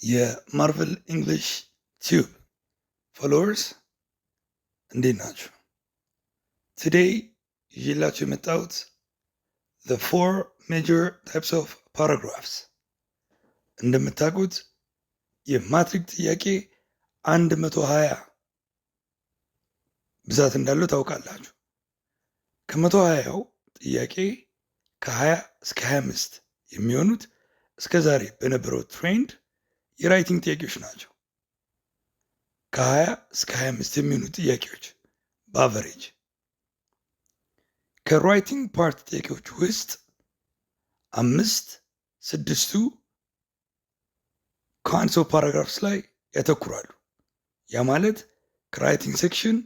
የማርቨል እንግሊሽ ቲዩብ ፎሎወርስ እንዴት ናችሁ? ቱዴይ ይዤላችሁ የመጣሁት the four major types of paragraphs። እንደምታውቁት የማትሪክ ጥያቄ 120 ብዛት እንዳለው ታውቃላችሁ። ከ120ው ጥያቄ ከ20 እስከ 25 የሚሆኑት እስከ ዛሬ በነበረው ትሬንድ የራይቲንግ ጥያቄዎች ናቸው። ከ20 እስከ 25 የሚሆኑ ጥያቄዎች በአቨሬጅ። ከራይቲንግ ፓርት ጥያቄዎች ውስጥ 5-6ቱ ካንስ ኦፍ ፓራግራፍስ ላይ ያተኩራሉ። ያ ማለት ከራይቲንግ ሴክሽን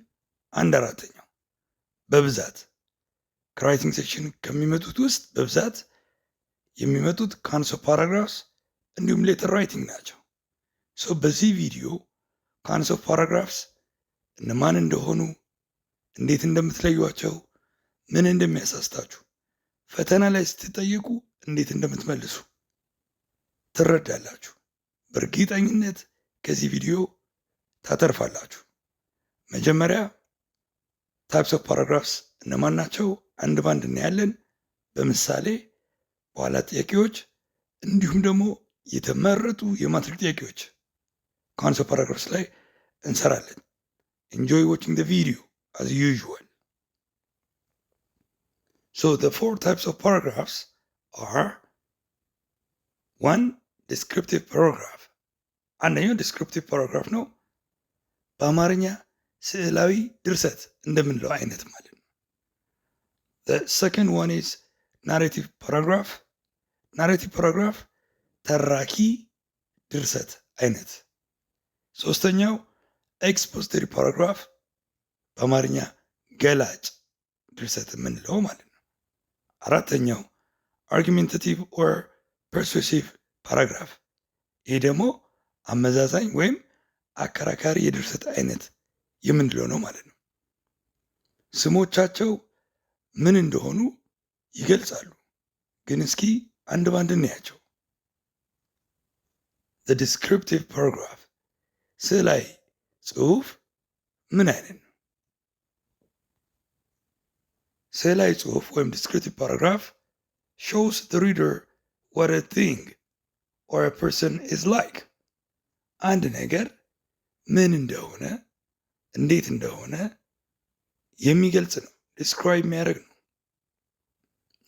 1/4 በብዛት ከራይቲንግ ሴክሽን ከሚመጡት ውስጥ በብዛት የሚመጡት ካንስ ኦፍ ፓራግራፍስ እንዲሁም ሌተር ራይቲንግ ናቸው። በዚህ ቪዲዮ ካንስ ኦፍ ፓራግራፍስ እነማን እንደሆኑ፣ እንዴት እንደምትለዩቸው፣ ምን እንደሚያሳስታችሁ፣ ፈተና ላይ ስትጠየቁ እንዴት እንደምትመልሱ ትረዳላችሁ። በእርግጠኝነት ከዚህ ቪዲዮ ታተርፋላችሁ። መጀመሪያ ታይፕስ ኦፍ ፓራግራፍስ እነማን ናቸው አንድ ባንድ እናያለን፣ በምሳሌ በኋላ ጥያቄዎች፣ እንዲሁም ደግሞ የተመረጡ የማትሪክ ጥያቄዎች ካንስ ኦፍ ፓራግራፍስ ላይ እንሰራለን። Enjoy watching the video as usual. So the four types of paragraphs are 1. Descriptive paragraph. አንደኛው descriptive paragraph ነው። በአማርኛ ስዕላዊ ድርሰት እንደምንለው አይነት ማለት ነው። The second one is narrative paragraph. narrative paragraph ተራኪ ድርሰት አይነት። ሶስተኛው expository paragraph በአማርኛ ገላጭ ድርሰት የምንለው ማለት ነው። አራተኛው argumentative or persuasive paragraph፣ ይህ ደግሞ አመዛዛኝ ወይም አከራካሪ የድርሰት አይነት የምንለው ነው ማለት ነው። ስሞቻቸው ምን እንደሆኑ ይገልጻሉ፣ ግን እስኪ አንድ ባንድ እናያቸው። The descriptive paragraph ስዕላዊ ጽሑፍ ምን አይነት ነው? ስዕላዊ ጽሑፍ ወይም descriptive paragraph shows the reader what a thing or a person is like። አንድ ነገር ምን እንደሆነ እንዴት እንደሆነ የሚገልጽ ነው፣ describe የሚያደርግ ነው።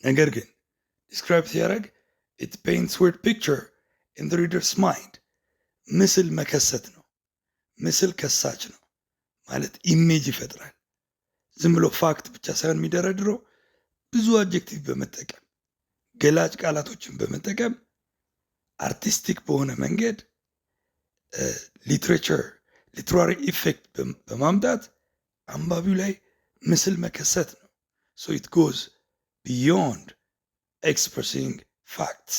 ነገር ግን describe ሲያደርግ it paints word picture in the reader's mind። ምስል መከሰት ነው፣ ምስል ከሳች ነው ማለት ኢሜጅ ይፈጥራል። ዝም ብሎ ፋክት ብቻ ሳይሆን የሚደረድረው ብዙ አድጀክቲቭ በመጠቀም ገላጭ ቃላቶችን በመጠቀም አርቲስቲክ በሆነ መንገድ ሊትራሪ ኢፌክት በማምጣት አንባቢው ላይ ምስል መከሰት ነው። so it goes beyond expressing facts።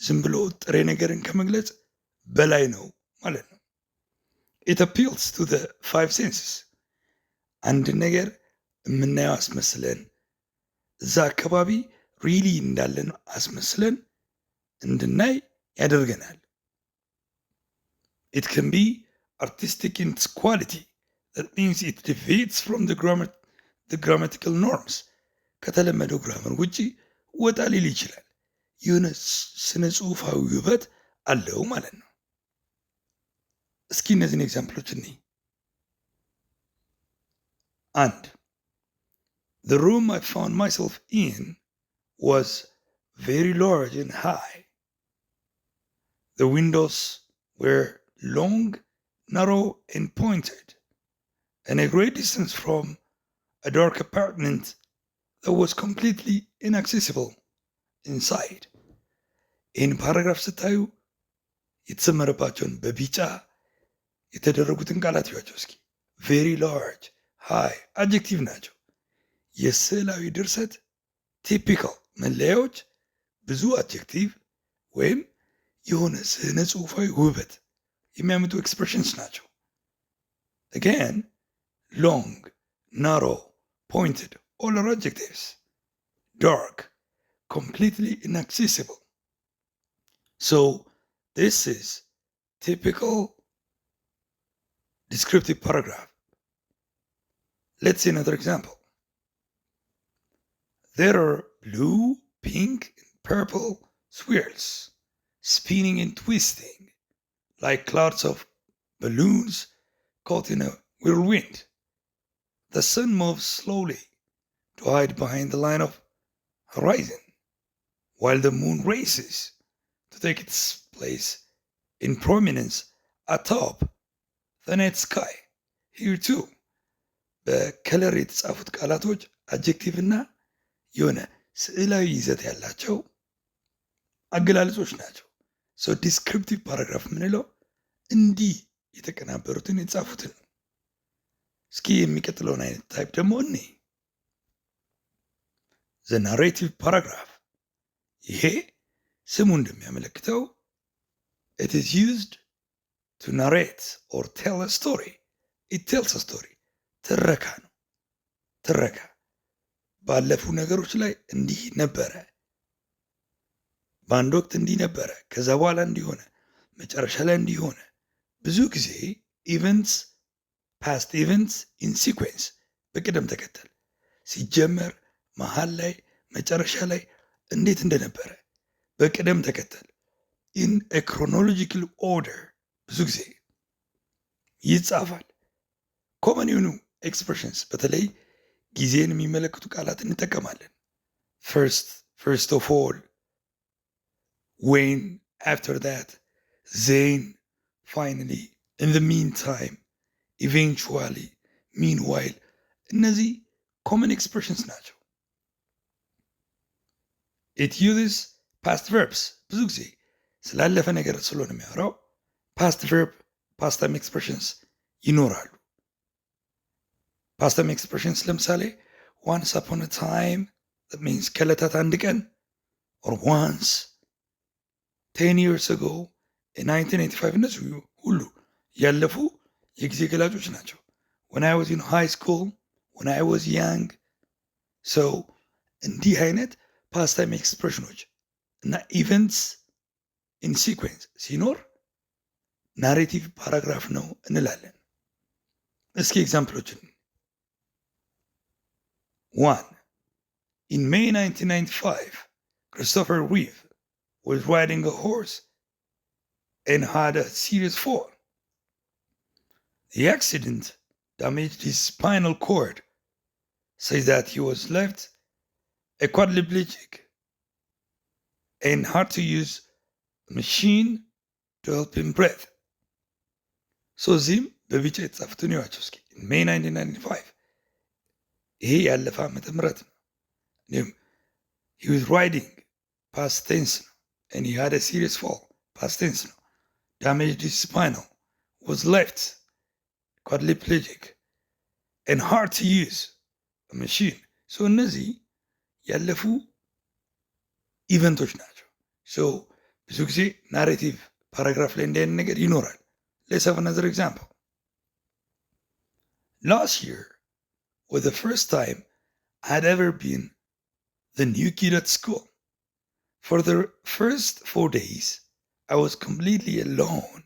ዝም ብሎ ጥሬ ነገርን ከመግለጽ በላይ ነው ማለት ነው። it appeals to the five senses። አንድ ነገር የምናየው አስመስለን እዛ አካባቢ ሪሊ እንዳለን አስመስለን እንድናይ ያደርገናል። it can be artistic in its quality. that means it deviates from the grammatical norms። ከተለመደው ግራመር ውጪ ወጣ ሊል ይችላል። የሆነ ስነ ጽሑፋዊ ውበት አለው ማለት ነው። እስኪ እነዚህን ኤግዛምፕሎች እንይ። 1. The room I found myself in was very large and high. The windows were long, narrow, and pointed, and a great distance from a dark apartment that was completely inaccessible inside። ይህን ፓራግራፍ ስታዩ የተሰመረባቸውን በቢጫ የተደረጉትን ቃላት ይዋቸው እስኪ። ቬሪ ላርጅ፣ ሃይ አድጀክቲቭ ናቸው። የስዕላዊ ድርሰት ቲፒካል መለያዎች ብዙ አድጀክቲቭ ወይም የሆነ ስነ ጽሑፋዊ ውበት የሚያመጡ ኤክስፕሬሽንስ ናቸው። again long, narrow, pointed, all are adjectives. dark, completely inaccessible. So this is typical descriptive paragraph. Let's see another example. There are blue, pink, and purple swirls spinning and twisting like clouds of balloons caught in a whirlwind. The sun moves slowly to hide behind the line of horizon, while the moon races to take its place in prominence atop the night sky. Here too, በከለር የተጻፉት ቃላቶች አጀክቲቭ እና የሆነ ስዕላዊ ይዘት ያላቸው አገላለጾች ናቸው። ሶ ዲስክሪፕቲቭ ፓራግራፍ የምንለው እንዲህ የተቀናበሩትን የተጻፉትን ነው። እስኪ የሚቀጥለውን አይነት ታይፕ ደግሞ እኔ ዘ ናሬቲቭ ፓራግራፍ። ይሄ ስሙ እንደሚያመለክተው it is used to narrate or tell a story. It tells a story. ትረካ ነው። ትረካ ባለፉ ነገሮች ላይ እንዲህ ነበረ፣ በአንድ ወቅት እንዲህ ነበረ፣ ከዛ በኋላ እንዲሆነ፣ መጨረሻ ላይ እንዲሆነ። ብዙ ጊዜ ኢቨንትስ ፓስት ኢቨንትስ ኢን ሲኩዌንስ በቅደም ተከተል ሲጀመር፣ መሃል ላይ፣ መጨረሻ ላይ እንዴት እንደነበረ በቅደም ተከተል ኢን ኤ ክሮኖሎጂካል ኦርደር ብዙ ጊዜ ይጻፋል። ኮመን የሆኑ ኤክስፕሬሽንስ በተለይ ጊዜን የሚመለከቱ ቃላት እንጠቀማለን። first of all, when, after that, then, finally, in the meantime, eventually, meanwhile. እነዚህ common expressions ናቸው። it uses past verbs ብዙ ጊዜ ስላለፈ ነገር ስለሆነ የሚያወራው past verb, past time expressions ይኖራሉ። past time expressions ለምሳሌ once upon a time, that means ከዕለታት አንድ ቀን, or once, 10 years ago, in 1985 እነዚህ ሁሉ ያለፉ የጊዜ ገላጮች ናቸው። when I was in high school, when I was young. so እንዲህ አይነት past time expressions እና events in sequence ሲኖር ናሬቲቭ ፓራግራፍ ነው እንላለን። እስኪ ኤግዛምፕሎችን 1. In May 1995, Christopher Reeve was riding a horse and had a serious fall. The accident damaged his spinal cord, says that he was left a quadriplegic and had to use a machine to help him breathe. So እዚህም በቢጫ የተጻፉትን ይዋቸው እስኪ May 1995 ይሄ ያለፈ ዓመተ ምህረት ነው። he was riding past tense ነው and he had a serious fall past tense ነው. damaged his spinal, was left quadriplegic and hard to use a machine. so እነዚህ ያለፉ ኢቨንቶች ናቸው። so ብዙ ጊዜ ናሬቲቭ ፓራግራፍ ላይ እንዲህ አይነት ነገር ይኖራል። let's have another example. Last year was the first time I had ever been the new kid at school. For the first 4 days, I was completely alone.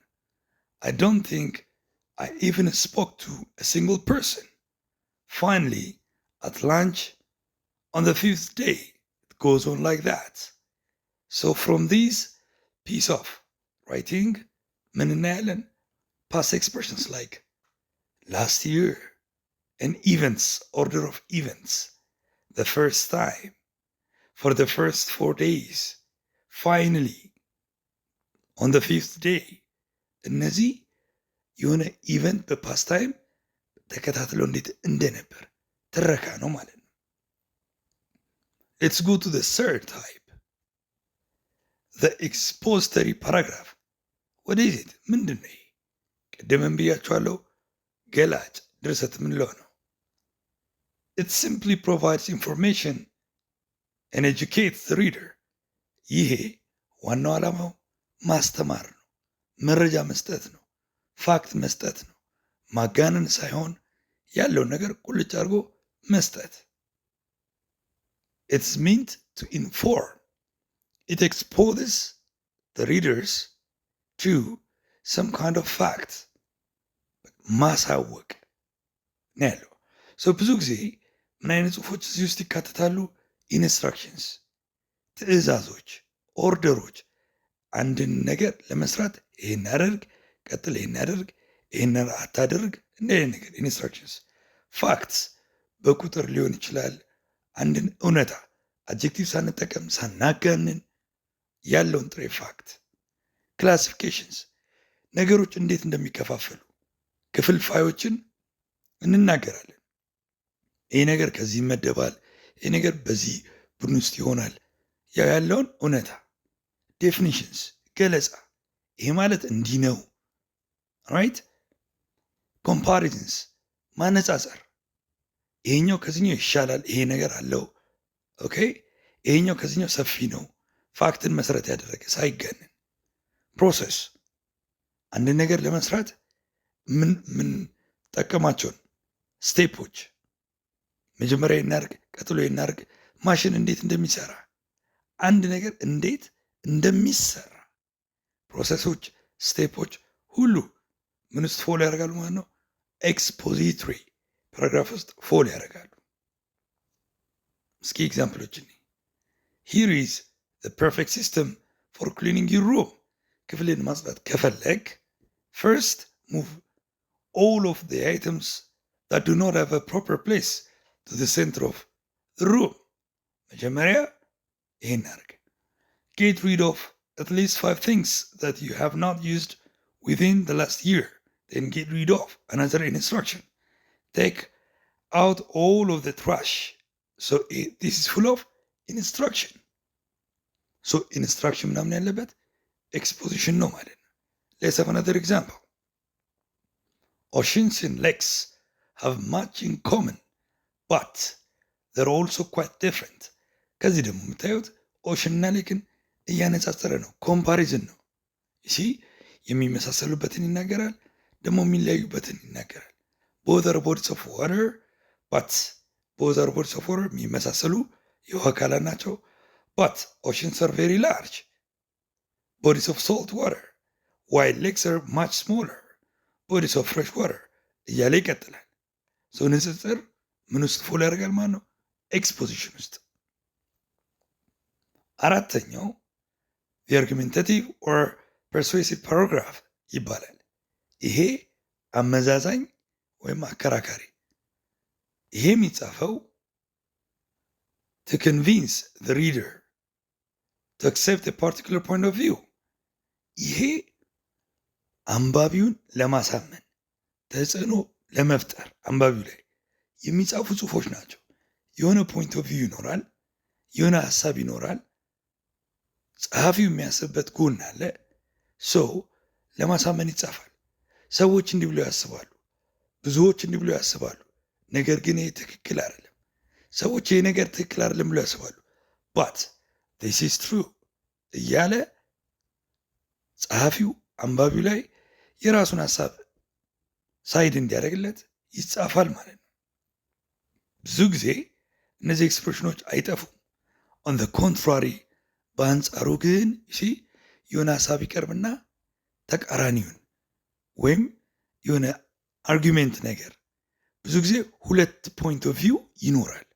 I don't think I even spoke to a single person. Finally, at lunch, on the 5th day, it goes on like that. So from this piece of writing, ምን past expressions like last year, and events, order of events, the first time, for the first 4 days, finally, on the 5th day. እነዚህ የሆነ ኢቨንት በፓስት ታይም ተከታትሎ እንዴት እንደነበር ትረካ ነው ማለት ነው። Let's go to the third type, the expository paragraph. What is it? ምንድን ነው? ቅድምም ብያችኋለሁ፣ ገላጭ ድርሰት ምንለው ነው። It simply provides information and educates the reader. ይሄ ዋናው ዓላማው ማስተማር ነው፣ መረጃ መስጠት ነው፣ ፋክት መስጠት ነው። ማጋነን ሳይሆን ያለውን ነገር ቁልጭ አድርጎ መስጠት። It's meant to inform. It exposes the readers to some kind of fact ማሳወቅ ነው ያለው። ብዙ ጊዜ ምን አይነት ጽሁፎች እዚህ ውስጥ ይካተታሉ? ኢንስትራክሽንስ፣ ትዕዛዞች፣ ኦርደሮች። አንድን ነገር ለመስራት ይሄን አደርግ፣ ቀጥል፣ ይሄን አደርግ፣ ይሄን አታደርግ፣ እንደ አይነት ነገር ኢንስትራክሽንስ። ፋክትስ በቁጥር ሊሆን ይችላል። አንድን እውነታ አድጀክቲቭ ሳንጠቀም ሳናጋንን ያለውን ጥሬ ፋክት። ክላሲፊኬሽንስ ነገሮች እንዴት እንደሚከፋፈሉ ክፍልፋዮችን እንናገራለን። ይሄ ነገር ከዚህ ይመደባል፣ ይሄ ነገር በዚህ ቡድን ውስጥ ይሆናል ያለውን እውነታ። ዴፊኒሽንስ ገለጻ፣ ይሄ ማለት እንዲህ ነው። ራይት። ኮምፓሪዝንስ ማነጻጸር፣ ይሄኛው ከዚህኛው ይሻላል፣ ይሄ ነገር አለው። ኦኬ፣ ይሄኛው ከዚህኛው ሰፊ ነው፣ ፋክትን መሰረት ያደረገ ሳይገንን። ፕሮሰስ አንድ ነገር ለመስራት ምን ጠቀማቸውን ስቴፖች፣ መጀመሪያ እናርግ፣ ቀጥሎ እናርግ፣ ማሽን እንዴት እንደሚሰራ፣ አንድ ነገር እንዴት እንደሚሰራ ፕሮሰሶች፣ ስቴፖች ሁሉ ምን ውስጥ ፎሎ ያደርጋሉ ማለት ነው? ኤክስፖዚቶሪ ፓራግራፍ ውስጥ ፎሎ ያደርጋሉ። እስኪ ኤግዛምፕሎችን ሂር ኢዝ ዘ ፐርፌክት ሲስተም ፎር ክሊኒንግ ዩር ሩም። ክፍልን ማጽዳት ከፈለግ ፈርስት ሙቭ all of the items that do not have a proper place to the center of the room. መጀመሪያ ይሄን አድርግ። Get rid of at least 5 things that you have not used within the last year. Then get rid of another instruction. Take out all of the trash. So this is full of instruction. So instruction ምናምን ያለበት exposition ነው ማለት ነው። Let's have another example. Oceans and lakes have much in common, but they're also quite different. ከዚህ ደግሞ የምታዩት ኦሽን እና ሌክን እያነጻጸረ ነው። ኮምፓሪዝን ነው። እሺ የሚመሳሰሉበትን ይናገራል፣ ደግሞ የሚለያዩበትን ይናገራል። both are bodies of water, but both are bodies of water የሚመሳሰሉ የውሃ አካላት ናቸው። but oceans are very large bodies of salt water, while lakes are much smaller bodies of fresh water እያለ ይቀጥላል። ሰው ንጽጽር ምን ውስጥ ፎሎ ያደርጋል ማለት ነው? ኤክስፖዚሽን ውስጥ። አራተኛው the argumentative or persuasive paragraph ይባላል። ይሄ አመዛዛኝ ወይም አከራካሪ። ይሄ የሚጻፈው to convince the reader to accept a particular point of view። ይሄ አንባቢውን ለማሳመን ተጽዕኖ ለመፍጠር አንባቢው ላይ የሚጻፉ ጽሁፎች ናቸው። የሆነ ፖይንት ኦፍ ቪው ይኖራል፣ የሆነ ሀሳብ ይኖራል፣ ጸሐፊው የሚያስብበት ጎን አለ። ሰው ለማሳመን ይጻፋል። ሰዎች እንዲህ ብለው ያስባሉ፣ ብዙዎች እንዲህ ብለው ያስባሉ፣ ነገር ግን ይሄ ትክክል አይደለም። ሰዎች ይሄ ነገር ትክክል አይደለም ብለው ያስባሉ፣ but this is true እያለ ጸሐፊው አንባቢው ላይ የራሱን ሀሳብ ሳይድ እንዲያደርግለት ይጻፋል ማለት ነው። ብዙ ጊዜ እነዚህ ኤክስፕሬሽኖች አይጠፉም። on the contrary በአንጻሩ ግን የሆነ ሀሳብ ይቀርብና ተቃራኒውን ወይም የሆነ አርጊሜንት ነገር ብዙ ጊዜ ሁለት ፖይንት ኦፍ ቪው ይኖራል።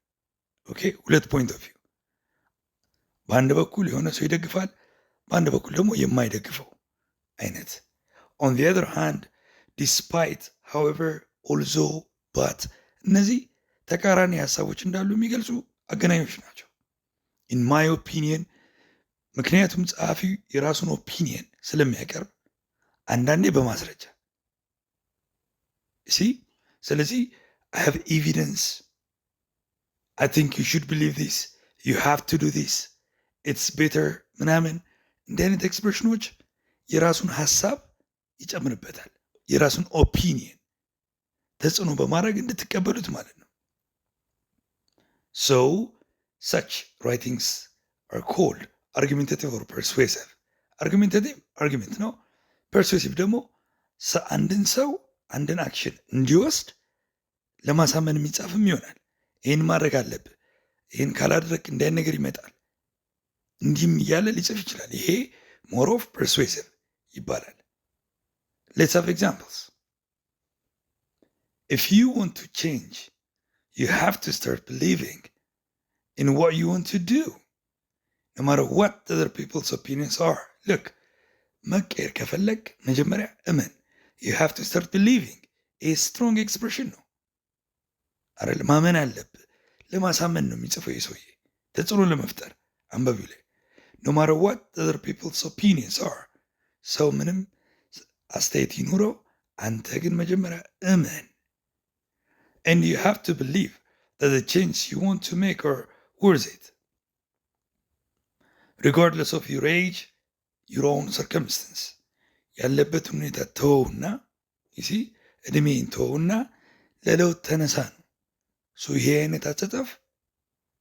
ኦኬ፣ ሁለት ፖይንት ኦፍ ቪው፣ በአንድ በኩል የሆነ ሰው ይደግፋል፣ በአንድ በኩል ደግሞ የማይደግፈው አይነት። on the other hand despite however although but እነዚህ ተቃራኒ ሀሳቦች እንዳሉ የሚገልጹ አገናኞች ናቸው። in my opinion ምክንያቱም ጸሐፊው የራሱን ኦፒኒየን ስለሚያቀርብ አንዳንዴ በማስረጃ ስለዚህ I have evidence, I think you should believe this, you have to do this, it's better ምናምን እንዲህ አይነት ኤክስፕሬሽኖች የራሱን ሀሳብ ይጨምርበታል። የራሱን ኦፒኒየን ተጽዕኖ በማድረግ እንድትቀበሉት ማለት ነው። so such writings are called argumentative or persuasive. argumentative argument ነው። persuasive ደግሞ አንድን ሰው አንድን አክሽን እንዲወስድ ለማሳመን የሚጻፍም ይሆናል። ይህን ማድረግ አለብህ፣ ይህን ካላደረግ እንዲህ አይነት ነገር ይመጣል፣ እንዲህም እያለ ሊጽፍ ይችላል። ይሄ ሞር ኦፍ persuasive ይባላል። Let's have examples. If you want to change, you have to start believing in what you want to do, no matter what other people's opinions are. Look, መቀየር ከፈለግ መጀመሪያ እመን. You have to start believing. A strong expression ነው አይደል? ማመን አለብህ። ለማሳመን ነው የሚጽፈው የሰውዬ ተጽዕኖ ለመፍጠር አንበቢው ላይ no matter what other people's opinions are. ሰው ምንም አስተያየት ይኑረው፣ አንተ ግን መጀመሪያ እመን. And you have to believe that the change you want to make are worth it. Regardless of your age, your own circumstance. ያለበት ሁኔታ ተወውና እድሜን ተወውና ለለውጥ ተነሳ ነው። ይሄ አይነት አጻጻፍ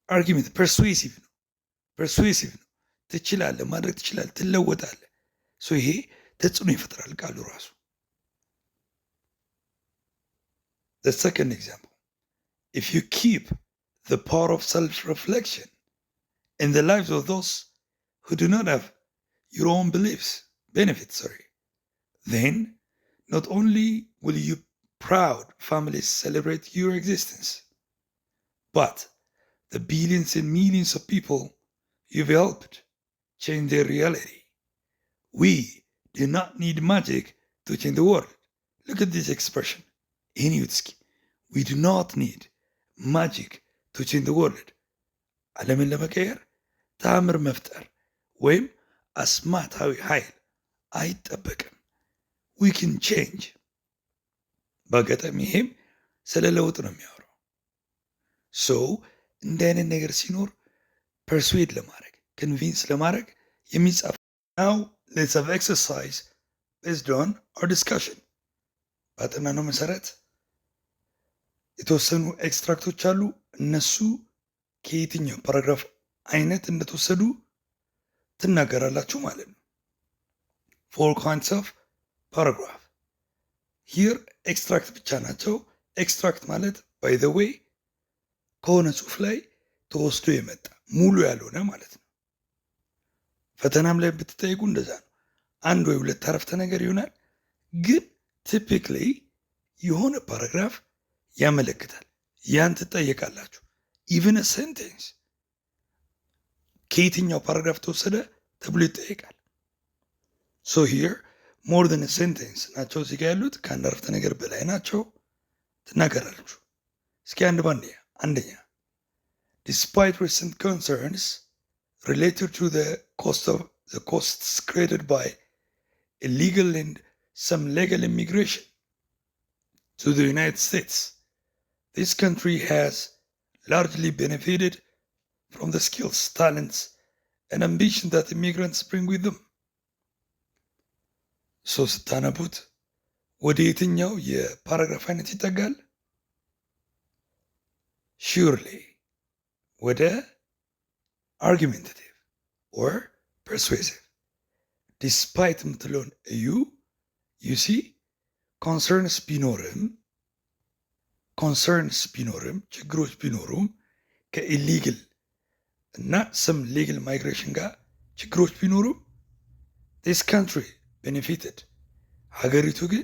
አርጊመንት ፐርስዌሲቭ ነው። ትችላለህ፣ ማድረግ ትችላለህ፣ ትለወጣለህ። ይሄ ተጽዕኖ ይፈጥራል ቃሉ ራሱ። The second example, if you keep the power of self-reflection in the lives of those who do not have your own benefits, then not only will you proud families celebrate your existence, but the billions and millions of people you've helped change their reality. We do not need magic to change the world. Look at this expression. We do not need magic to change the world. ዓለምን ለመቀየር ተአምር መፍጠር ወይም አስማታዊ ኃይል አይጠበቅም. We can change. በአጋጣሚ ይሄም ስለ ለውጥ ነው የሚያወራው. እንዲህ አይነት ነገር ሲኖር ፐርስዌድ ለማድረግ ኮንቪንስ ለማድረግ የሚጻፍ. Now let's have exercise based on our discussion. ባጠናነው መሰረት የተወሰኑ ኤክስትራክቶች አሉ። እነሱ ከየትኛው ፓራግራፍ አይነት እንደተወሰዱ ትናገራላችሁ ማለት ነው። 4 kinds of paragraph. here ኤክስትራክት ብቻ ናቸው። ኤክስትራክት ማለት by the way ከሆነ ጽሑፍ ላይ ተወስዶ የመጣ ሙሉ ያልሆነ ማለት ነው። ፈተናም ላይ ብትጠይቁ እንደዛ ነው። አንድ ወይ ሁለት አረፍተ ነገር ይሆናል፣ ግን ቲፒክሊ የሆነ ፓራግራፍ ያመለክታል። ያን ትጠየቃላችሁ። ኢቭን ሴንቴንስ ከየትኛው ፓራግራፍ ተወሰደ ተብሎ ይጠየቃል። here more than a sentence ናቸው እዚህ ጋር ያሉት፣ ከአንድ አረፍተ ነገር በላይ ናቸው። ትናገራላችሁ። እስኪ አንድ ባንድ አንደኛ despite recent concerns related to the costs created by illegal and some legal immigration to the United States, this country has largely benefited from the skills, talents, and ambition that immigrants bring with them. ስታነቡት ወደ የትኛው የፓራግራፍ አይነት ይጠጋል? surely ወደ argumentative or persuasive. despite የምትለውን እዩ። you see concerns ቢኖርም ችግሮች ቢኖሩም ከኢሊግል እና some legal migration ጋር ችግሮች ቢኖሩም this country benefited, ሀገሪቱ ግን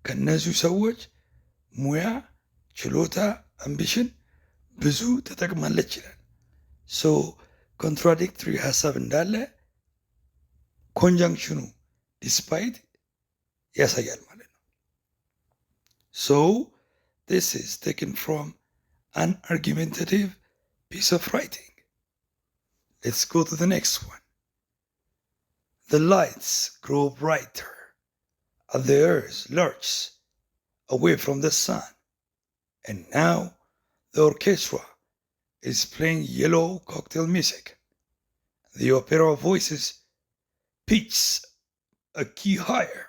ከነዚሁ ሰዎች ሙያ፣ ችሎታ፣ አምቢሽን ብዙ ተጠቅማለች ይላል። ኮንትራዲክቶሪ ሀሳብ እንዳለ ኮንጃንክሽኑ ዲስፓይት ያሳያል ማለት ነው። this is taken from an argumentative piece of writing. Let's go to the next one. The lights grow brighter as the earth lurches away from the sun, and now the orchestra is playing yellow cocktail music. The opera voices pitch a key higher.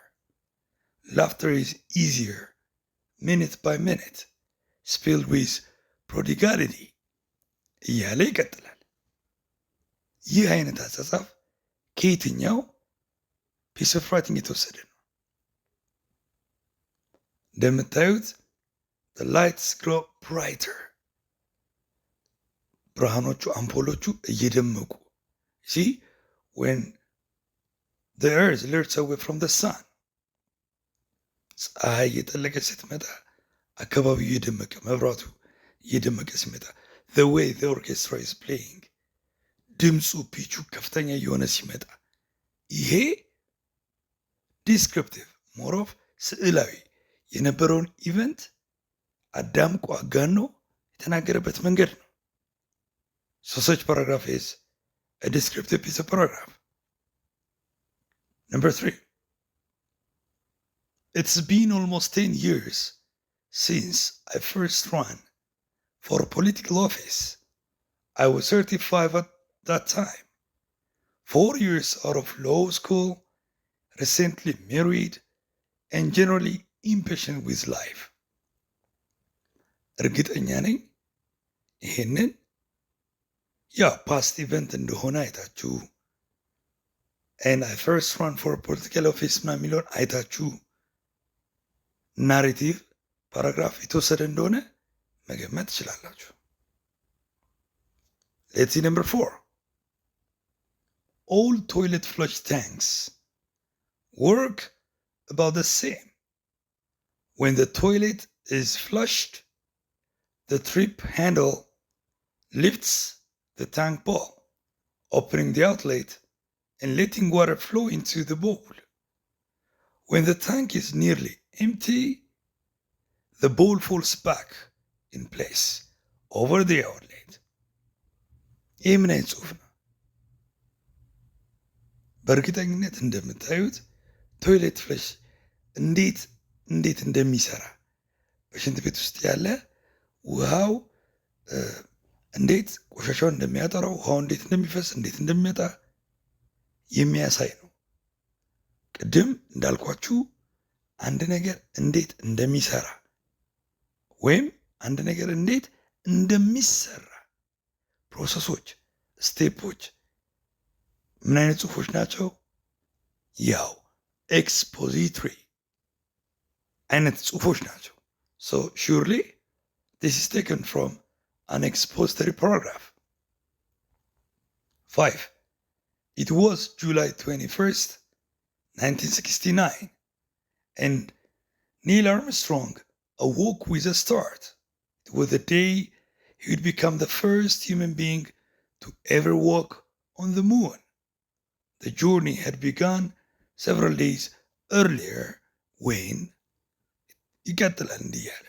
Laughter is easier, minute by minute, spilled with prodigality. እያለ ይቀጥላል። ይህ አይነት አጻጻፍ ከየትኛው ፒስ ኦፍ ራይቲንግ የተወሰደ ነው? እንደምታዩት the lights grow brighter, ብርሃኖቹ አምፖሎቹ እየደመቁ see when the earth lurches away from the sun, ፀሐይ እየጠለቀች ስትመጣ አካባቢው እየደመቀ መብራቱ እየደመቀ ሲመጣ the way the orchestra is playing ድምፁ ፒቹ ከፍተኛ እየሆነ ሲመጣ ይሄ descriptive more of ስዕላዊ የነበረውን ኢቨንት አዳምቆ አጋኖ የተናገረበት መንገድ ነው። So such paragraph is a descriptive piece of paragraph. Number 3. It's been almost 10 years since I first ran for political office. I was 35 at that time. 4 years out of law school, recently married, and generally impatient with life. እርግጠኛ ነኝ ይሄንን ፓስት ኢቨንት እንደሆነ አይታችሁ and I first run for political office የሚለውን አይታችሁ ናሬቲቭ ፓራግራፍ የተወሰደ እንደሆነ መገመት ትችላላችሁ። Let's see number 4. All toilet flush tanks work about the same. When the toilet is flushed, the trip handle lifts the tank bowl, opening the outlet and letting water flow into the bowl. When the tank is nearly empty, the bowl falls back in place over the outlet. ይህ ምን አይነት ጽሑፍ ነው? በእርግጠኝነት እንደምታዩት ቶይሌት ፍለሽ እንዴት እንደሚሰራ በሽንት ቤት ውስጥ ያለ ውሃው እንዴት ቆሻሻውን እንደሚያጠራው ውሃው እንዴት እንደሚፈስ እንዴት እንደሚመጣ የሚያሳይ ነው። ቅድም እንዳልኳችሁ አንድ ነገር እንዴት እንደሚሰራ ወይም አንድ ነገር እንዴት እንደሚሰራ ፕሮሰሶች፣ ስቴፖች ምን አይነት ጽሑፎች ናቸው? ያው expository አይነት ጽሑፎች ናቸው። So surely this is taken from an expository paragraph. 5. It was July 21st, 1969, and Neil Armstrong awoke with a start. It was the day he would become the first human being to ever walk on the moon. The journey had begun several days earlier when ይቀጥላል እንዲህ ያለ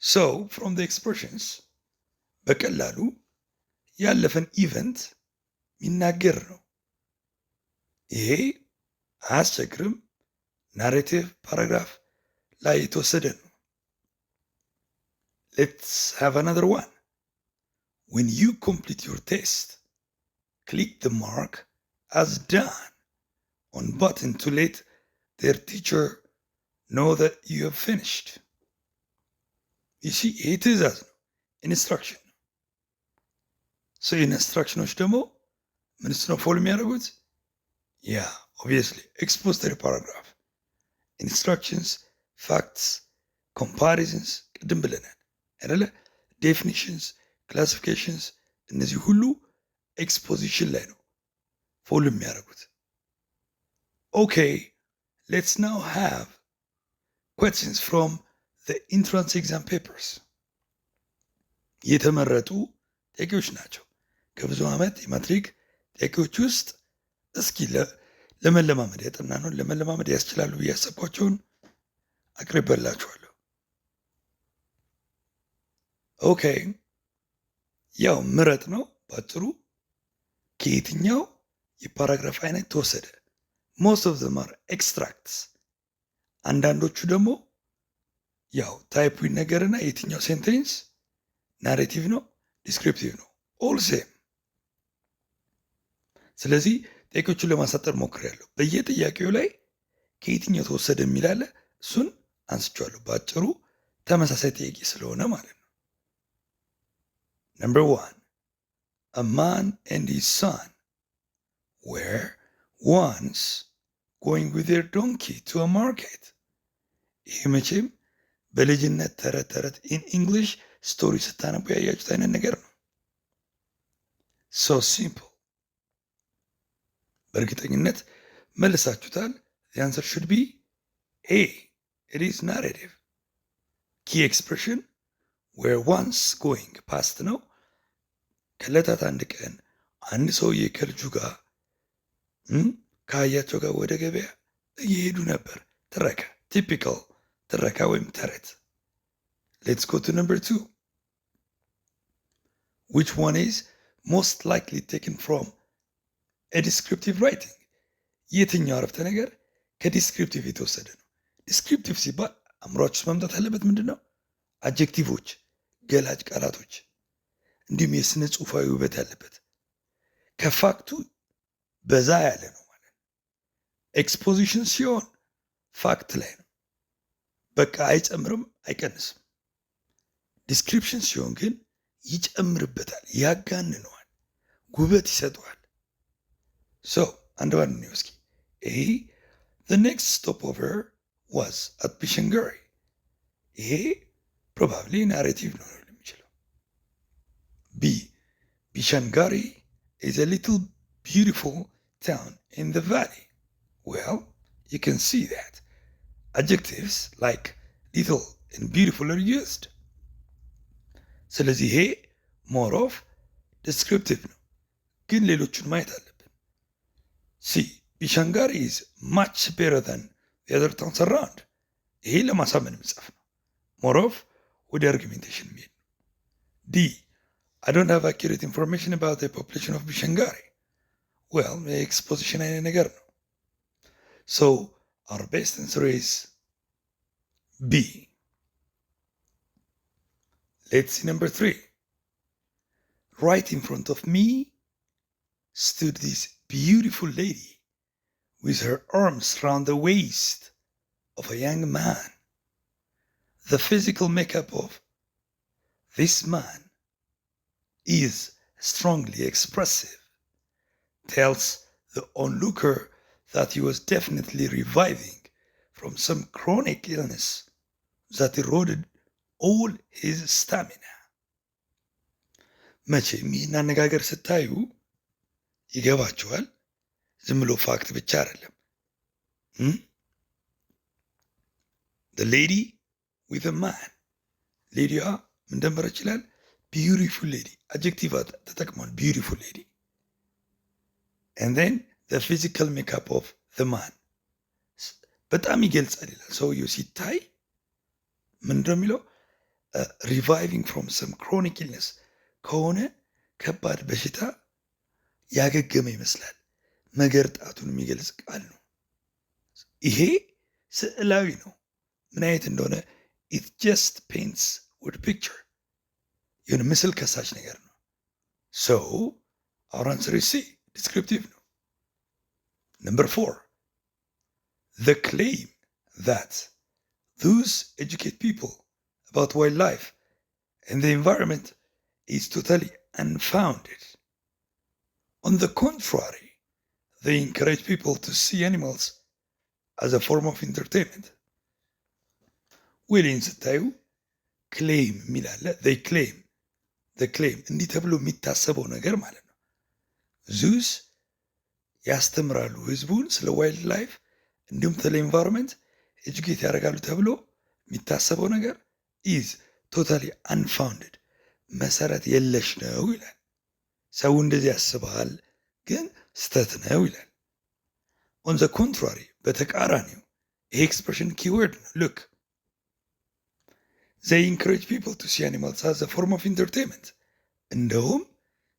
So from the expressions በቀላሉ ያለፈን ኢቨንት የሚናገር ነው። ይሄ አያስቸግርም። ናሬቲቭ ፓራግራፍ ላይ የተወሰደ ነው። Let's have another one. When you complete your test, click the mark as done on button to let their teacher know that you have finished. You see, ይህ ትእዛዝ ነው። ኢንስትራክሽን ነው። So ኢንስትራክሽኖች ደግሞ ምንስ ነው ፎሎ የሚያደርጉት? obviously expository paragraph. Instructions, facts, comparisons ቅድም ብለናል አይደለ? ዴፊኒሽንስ፣ ክላሲፊኬሽንስ እነዚህ ሁሉ ኤክስፖዚሽን ላይ ነው ፎሎ የሚያደርጉት። Okay, let's now have questions from the entrance exam papers. የተመረጡ ጥያቄዎች ናቸው ከብዙ ዓመት የማትሪክ ጥያቄዎች ውስጥ። እስኪ ለመለማመድ ያጠናነውን ለመለማመድ ያስችላሉ ብዬ ያሰብኳቸውን አቅርቤላችኋለሁ። ኦኬ፣ ያው ምረጥ ነው ባጭሩ። ከየትኛው የፓራግራፍ አይነት ተወሰደ? most of them are extracts። አንዳንዶቹ ደግሞ ያው ታይፑ ይነገርና የትኛው ሴንቴንስ ናሬቲቭ ነው ዲስክሪፕቲቭ ነው ኦል ሴም። ስለዚህ ጥያቄዎቹን ለማሳጠር ሞክሬያለሁ። በየጥያቄው ላይ ከየትኛው ተወሰደ የሚላለ እሱን አንስቼዋለሁ። በአጭሩ ተመሳሳይ ጥያቄ ስለሆነ ማለት ነው። Number 1. A man and his son were once going with their donkey to a market. ይህ መቼም በልጅነት ተረት ተረት ኢን ኢንግሊሽ ስቶሪ ስታነቡ ያያችሁት አይነት ነገር ነው። So simple። በእርግጠኝነት መልሳችሁታል። The answer should be A. It is narrative. Key expression where once going past ነው። ከዕለታት አንድ ቀን አንድ ሰውዬ ከልጁ ጋር ከአያቸው ጋር ወደ ገበያ እየሄዱ ነበር። ትረካ typical ትረካ ወይም ተረት። Let's go to number 2. Which one is most likely taken from a descriptive writing? የትኛው አረፍተ ነገር ከዲስክሪፕቲቭ የተወሰደ ነው? ዲስክሪፕቲቭ ሲባል አእምሯችሁ ውስጥ መምጣት ያለበት ምንድን ነው? አጀክቲቮች፣ ገላጭ ቃላቶች እንዲሁም የስነ ጽሑፋዊ ውበት ያለበት ከፋክቱ በዛ ያለ ነው ማለት ነው። ኤክስፖዚሽን ሲሆን ፋክት ላይ ነው፣ በቃ አይጨምርም አይቀንስም። ዲስክሪፕሽን ሲሆን ግን ይጨምርበታል፣ ያጋንነዋል፣ ውበት ይሰጠዋል። ሶ አንድ ባንድ ነው እስኪ A. The next stopover was at Bishan Gari. ይሄ probably narrative ነው የሚችለው። B. Bishan Gari is a little beautiful town in the valley. Well, you can see that adjectives like little and beautiful are used. ስለዚህ ይሄ more of descriptive ነው፣ ግን ሌሎቹን ማየት አለብን። C. Bishan Gari is much better than the other towns around. ይሄ ለማሳመን መጻፍ ነው። more of ወደ argumentation የሚሄድ ነው። D. I don't have accurate information about the population of Bishan Gari. Well, exposition አይነት ነገር ነው። So our best answer is B. Let's see number 3. Right in front of me stood this beautiful lady with her arms round the waist of a young man. The physical makeup of this man is strongly expressive, tells the onlooker that he was definitely reviving from some chronic illness that eroded all his stamina. መቼም ይህን አነጋገር ስታዩ ይገባችኋል። ዝም ብሎ ፋክት ብቻ አይደለም። The lady with a man. ሌዲዋ ምን ደመረ ይችላል? beautiful lady adjective ተጠቅሟል። beautiful lady and then the physical makeup of the man በጣም ይገልጻል ይላል። ሰውየው ሲታይ ምንድነው የሚለው? reviving from some chronic illness ከሆነ ከባድ በሽታ ያገገመ ይመስላል። መገርጣቱን የሚገልጽ ቃል ነው። ይሄ ስዕላዊ ነው። ምን አይነት እንደሆነ it just paints with picture የሆነ ምስል ከሳች ነገር ነው። so our answer is C. descriptive ነው። Number 4. The claim that those educate people about wildlife and the environment is totally unfounded. On the contrary, they encourage people to see animals as a form of entertainment. ዊሊን ስታዩ ክሌም የሚላለ they claim the claim እንዲህ ተብሎ የሚታሰበው ነገር ማለት ነው። ዙስ ያስተምራሉ ህዝቡን ስለ ዋይልድ ላይፍ እንዲሁም ስለ ኤንቫይሮንመንት ኤጁኬት ያደርጋሉ ተብሎ የሚታሰበው ነገር is totally unfounded መሰረት የለሽ ነው ይላል። ሰው እንደዚህ ያስባል ግን ስተት ነው ይላል። on the contrary በተቃራኒው ይሄ ኤክስፕሬሽን ኪወርድ ነው። look they encourage people to see animals as a form of entertainment. እንደውም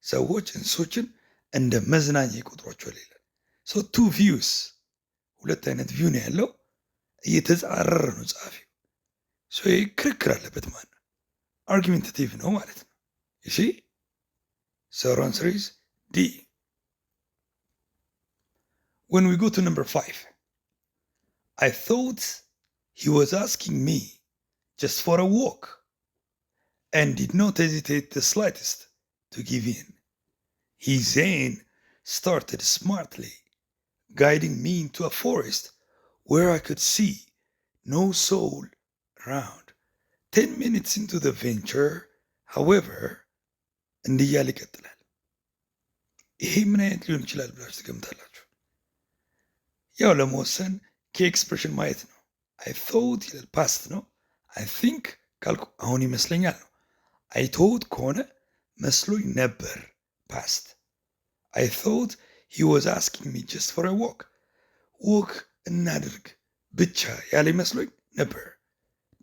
ሰዎች እንስሶችን እንደ መዝናኛ ይቆጥሯቸዋል ይላል። so two views ሁለት አይነት ቪው ነው ያለው። እየተጻረረ ነው ጻፊው። so ይሄ ክርክር አለበት ማለት ነው። argumentative ነው ማለት ነው። you see so our answer is D. When we go to number 5, I thought he was asking me just for a walk and did not hesitate the slightest to give in. His Zane started smartly, guiding me into a forest where I could see no soul around. 10 minutes into the venture, however, እንዲህ እያለ ይቀጥላል። ይሄ ምን አይነት ሊሆን ይችላል ብላችሁ ትገምታላችሁ? ያው ለመወሰን ከኤክስፕሬሽን ማየት ነው። I thought ይላል past ነው I think ካልኩ አሁን ይመስለኛል ነው I thought ከሆነ መስሎኝ ነበር past I thought he was asking me just for a walk እናድርግ ብቻ ያለ መስሎኝ ነበር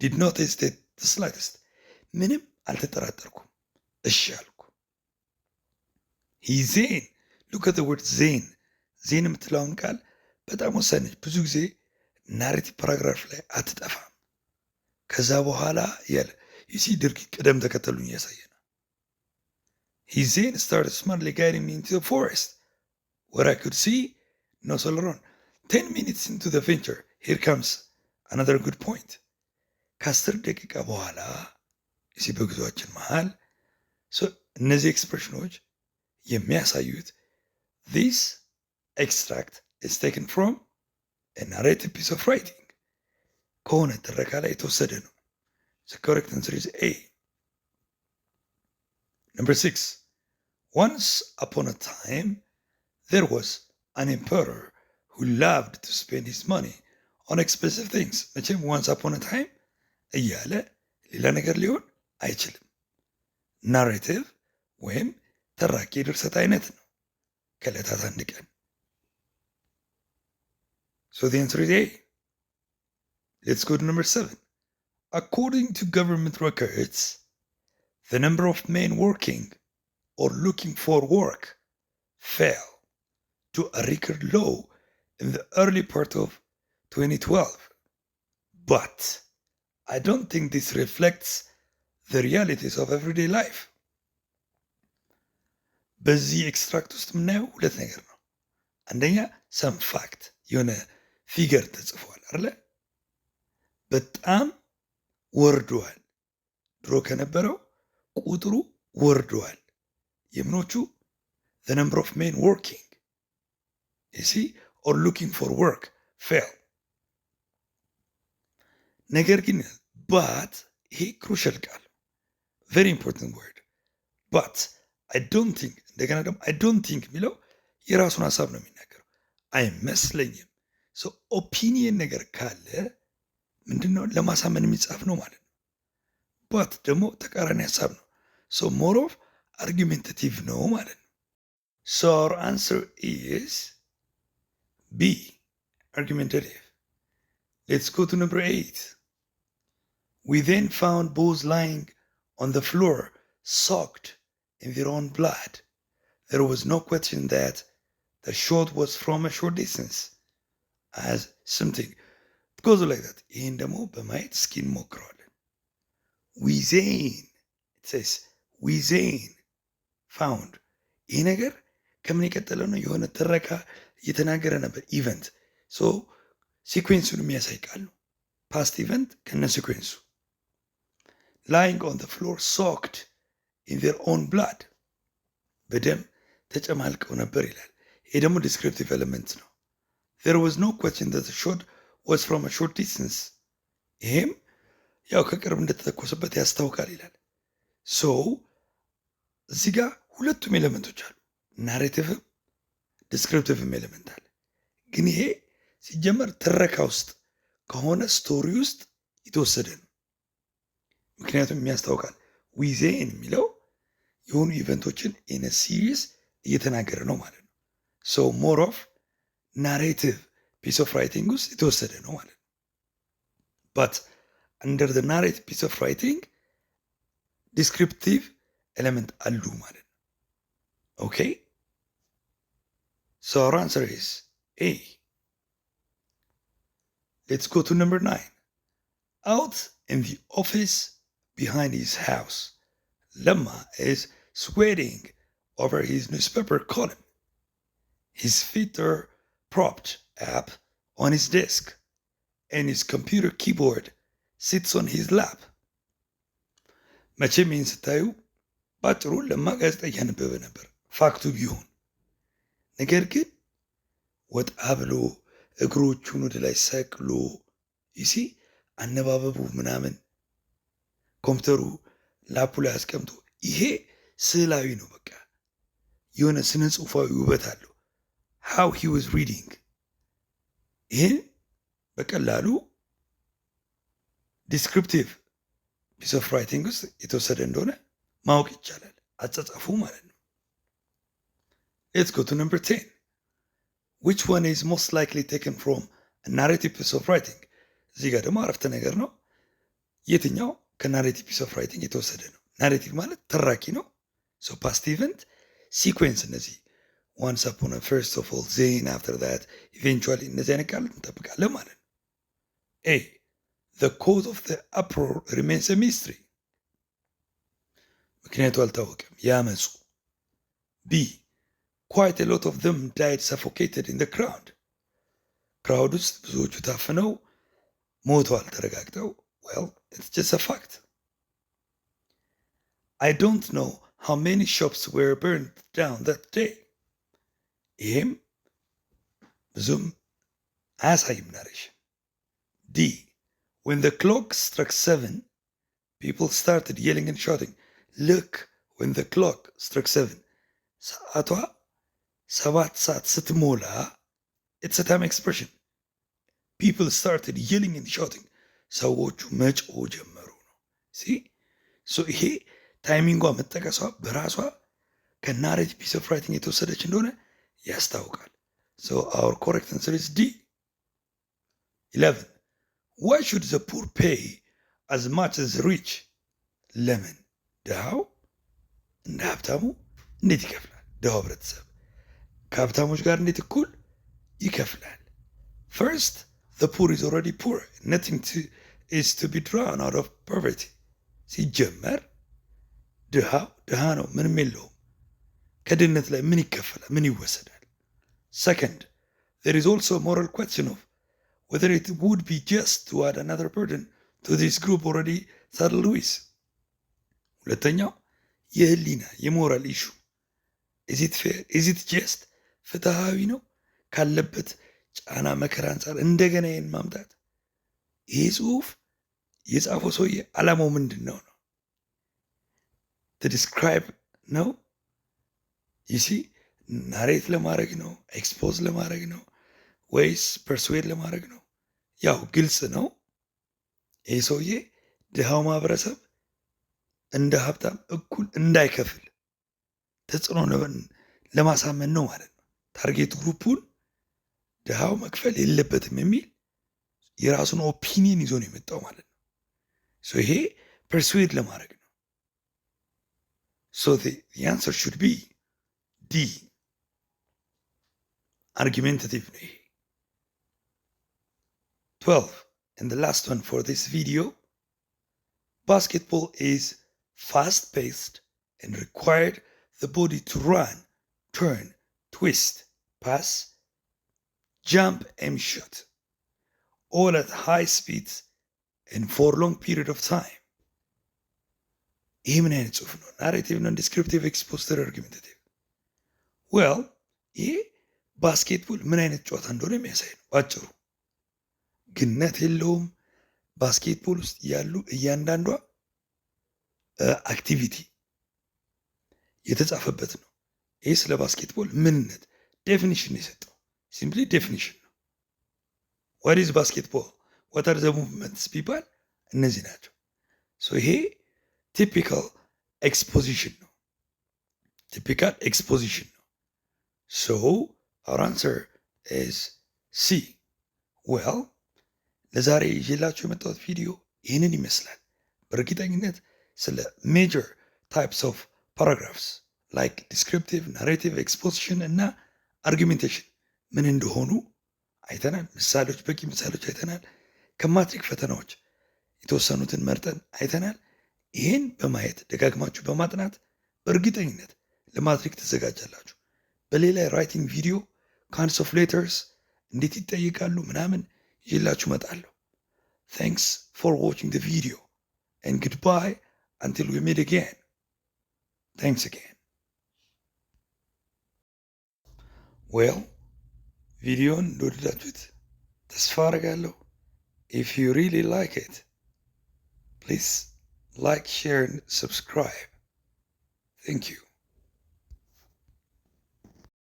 did not hesitate the slightest ምንም አልተጠራጠርኩም እሺ አልኩ he then look at the word then የምትለውን ቃል በጣም ወሳኝ ነች ብዙ ጊዜ ናሬቲቭ ፓራግራፍ ላይ አትጠፋም ከዛ በኋላ ያለ ይሲ ድርጊት ቅደም ተከተሉን ያሳየናል he then started smartly guiding me into the forest where I could see no solar on 10 minutes into the venture here comes another good point ከ10 ደቂቃ በኋላ ይሲ በጉዟችን መሃል እነዚህ ኤክስፕሬሽኖች የሚያሳዩት this extract is taken from a narrative piece of writing ከሆነ ትረካ ላይ የተወሰደ ነው the correct answer is A number 6 once upon a time there was an emperor who loved to spend his money on expensive things መቼም once upon a time እያለ ሌላ ነገር ሊሆን አይችልም ናሬቲቭ ወይም ተራኪ ድርሰት አይነት ነው ከዕለታት አንድ ቀን so the answer is A let's go to number 7 according to government records the number of men working or looking for work fell to a record low in the early part of 2012 but I don't think this reflects the realities of everyday life በዚህ ኤክስትራክት ውስጥ የምናየው ሁለት ነገር ነው አንደኛ some fact የሆነ ፊገር ተጽፏል አይደለ በጣም ወርዷል ድሮ ከነበረው ቁጥሩ ወርዷል የምኖቹ the number of men working you see or looking for work fell ነገር ግን but ይሄ crucial ቃል very important word but I don't think እንደገና ደግሞ I don't think የሚለው የራሱን ሀሳብ ነው የሚናገረው አይመስለኝም so opinion ነገር ካለ ምንድነው ለማሳመን የሚጻፍ ነው ማለት ነው but ደግሞ ተቃራኒ ሀሳብ ነው so more of argumentative ነው ማለት ነው so our answer is B argumentative let's go to number 8 we then found both lying on the floor soaked in their own blood there was no question that the shot was from a short distance as something goes like that ይህን ደግሞ በማየት እስኪ እንሞክረዋለን we then it says we then found ይህ ነገር ከምን የቀጠለ ነው የሆነ ትረካ እየተናገረ ነበር ኢቨንት so ሲኩዌንሱን የሚያሳይ ቃል ነው past event ከነ ሲኩዌንሱ lying on the floor soaked in their own blood በደም ተጨማልቀው ነበር ይላል ይሄ ደግሞ descriptive element ነው there was no question that the shot was from a short distance ይሄም ያው ከቅርብ እንደተተኮሰበት ያስታውቃል ይላል so እዚህ ጋር ሁለቱም ኤሌመንቶች አሉ ናሬቲቭም ዲስክሪፕቲቭም ኤሌመንት አለ ግን ይሄ ሲጀመር ትረካ ውስጥ ከሆነ ስቶሪ ውስጥ የተወሰደ ነው ምክንያቱም የሚያስታውቃል ዊዜን የሚለው የሆኑ ኢቨንቶችን ኢን ሲሪስ እየተናገረ ነው ማለት ነው so more of narrative piece of writing ውስጥ የተወሰደ ነው ማለት ነው but under the narrative piece of writing descriptive element አሉ ማለት ነው okay so our answer is A let's go to number 9 out in the office behind his house Lemma is sweating over his newspaper column his feet are propped up on his desk and his computer keyboard sits on his lap መቼም ይህን ስታዩ ባጭሩ ለማ ጋዜጣ እያነበበ ነበር ፋክቱ ቢሆን ነገር ግን ወጣ ብሎ እግሮቹን ወደ ላይ ሰቅሎ ይሲ አነባበቡ ምናምን ኮምፒውተሩ ላፑ ላይ አስቀምጦ ይሄ ስዕላዊ ነው በቃ የሆነ ስነ ጽሁፋዊ ውበት አለው how he was reading ይሄን በቀላሉ ዲስክሪፕቲቭ ፒስ ኦፍ ራይቲንግ ውስጥ የተወሰደ እንደሆነ ማወቅ ይቻላል። አጻጻፉ ማለት ነው። ሌትስ ጎ ቱ ነምበር 10. which one is most likely taken from a narrative piece of writing? እዚህ ጋር ደግሞ አረፍተ ነገር ነው። የትኛው ከናሬቲቭ ፒስ ኦፍ ራይቲንግ የተወሰደ ነው? ናሬቲቭ ማለት ተራኪ ነው። ሶ ፓስት ኢቨንት ሲኩዌንስ፣ እነዚህ once upon a first of all then after that eventually እነዚህ አይነት ቃል እንጠብቃለን ማለት ነው። A. the cause of the uproar remains a mystery. ምክንያቱ አልታወቀም ያመፁ። B. quite a lot of them died suffocated in the crowd. ክራውድ ውስጥ ብዙዎቹ ታፍነው ሞተዋል ተረጋግጠው። well, it's just a fact. I don't know how many shops were burned down that day. ይህም ብዙም አያሳይም ናሬሽን። D. when the clock struck 7, people started yelling and shouting. look, when the clock struck 7, ሰዓቷ 7 ሰዓት ስትሞላ, it's a time expression. people started yelling and shouting. ሰዎቹ መጮህ ጀመሩ ነው። see so ይሄ ታይሚንጓ መጠቀሷ በራሷ ከናሬቲቭ ፒስ ኦፍ ራይቲንግ የተወሰደች እንደሆነ ያስታውቃል። so our correct answer is D. 11. why should the poor pay as much as the rich? ለምን ድሃው እንደ ሀብታሙ እንዴት ይከፍላል? ድሃው ህብረተሰብ ከሀብታሞች ጋር እንዴት እኩል ይከፍላል? first, the poor is already poor. nothing is to be drawn out of poverty. ሲጀመር ድሃው ድሃ ነው፣ ምንም የለውም። ከድህነት ላይ ምን ይከፈላል? ምን ይወሰዳል? second, there is also a moral question of whether it would be just to add another burden to this group already saddled with. ሁለተኛው የህሊና የሞራል ኢሹ is it just ፍትሃዊ ነው ካለበት ጫና መከራ አንጻር እንደገና ይህን ማምጣት? ይህ ጽሁፍ የጻፈው ሰውዬ ዓላማው ምንድን ነው? to describe ነው? ይሲ ናሬት ለማድረግ ነው? ኤክስፖዝ ለማድረግ ነው? ወይስ ፐርስዌድ ለማድረግ ነው? ያው ግልጽ ነው። ይህ ሰውዬ ድሃው ማህበረሰብ እንደ ሀብታም እኩል እንዳይከፍል ተጽዕኖ ለማሳመን ነው ማለት ነው። ታርጌት ግሩፑን ድሃው መክፈል የለበትም የሚል የራሱን ኦፒኒየን ይዞ ነው የመጣው ማለት ነው። ሶ ይሄ ፐርስዌድ ለማድረግ ነው። ሶ the answer should be D. argumentative ነው ይሄ። 12. and the last one for this video. basketball is fast-paced and required the body to run, turn, twist, pass, jump and shoot, all at high speeds and for a long period of time. ይህ ምን አይነት ጽሁፍ ነው? ናሬቲቭ ነው? ዲስክሪፕቲቭ፣ ኤክስፖዚቶሪ፣ አርጊመንታቲቭ? ዌል ይህ ባስኬትቦል ምን አይነት ጨዋታ እንደሆነ የሚያሳይ ነው ባጭሩ። ግነት የለውም። ባስኬትቦል ውስጥ ያሉ እያንዳንዷ አክቲቪቲ የተጻፈበት ነው። ይህ ስለ ባስኬትቦል ምንነት ዴፊኒሽን የሰጠው ሲምፕሊ ዴፊኒሽን ነው። ዋት ኢዝ ባስኬትቦል፣ ዋት አር ዘ ሙቭመንትስ ቢባል እነዚህ ናቸው። ሶ ይሄ ቲፒካል ኤክስፖዚሽን ነው። ቲፒካል ኤክስፖዚሽን ነው። ሶ አወር አንሰር ኢዝ ሲ። ዌል ለዛሬ ይዤላችሁ የመጣሁት ቪዲዮ ይህንን ይመስላል። በእርግጠኝነት ስለ ሜጀር ታይፕስ ኦፍ ፓራግራፍስ ላይክ ዲስክሪፕቲቭ፣ ናሬቲቭ፣ ኤክስፖዚሽን እና አርጊሜንቴሽን ምን እንደሆኑ አይተናል። ምሳሌዎች፣ በቂ ምሳሌዎች አይተናል። ከማትሪክ ፈተናዎች የተወሰኑትን መርጠን አይተናል። ይህን በማየት ደጋግማችሁ በማጥናት በእርግጠኝነት ለማትሪክ ትዘጋጃላችሁ። በሌላ ራይቲንግ ቪዲዮ ካይንድስ ኦፍ ሌተርስ እንዴት ይጠይቃሉ ምናምን ይዤላችሁ እመጣለሁ። Thanks for watching the video and goodbye until we meet again. Thanks again. Well, ቪዲዮን እንደወደዳችሁት ተስፋ አደርጋለሁ። If you really like it, please like, share and subscribe. Thank you.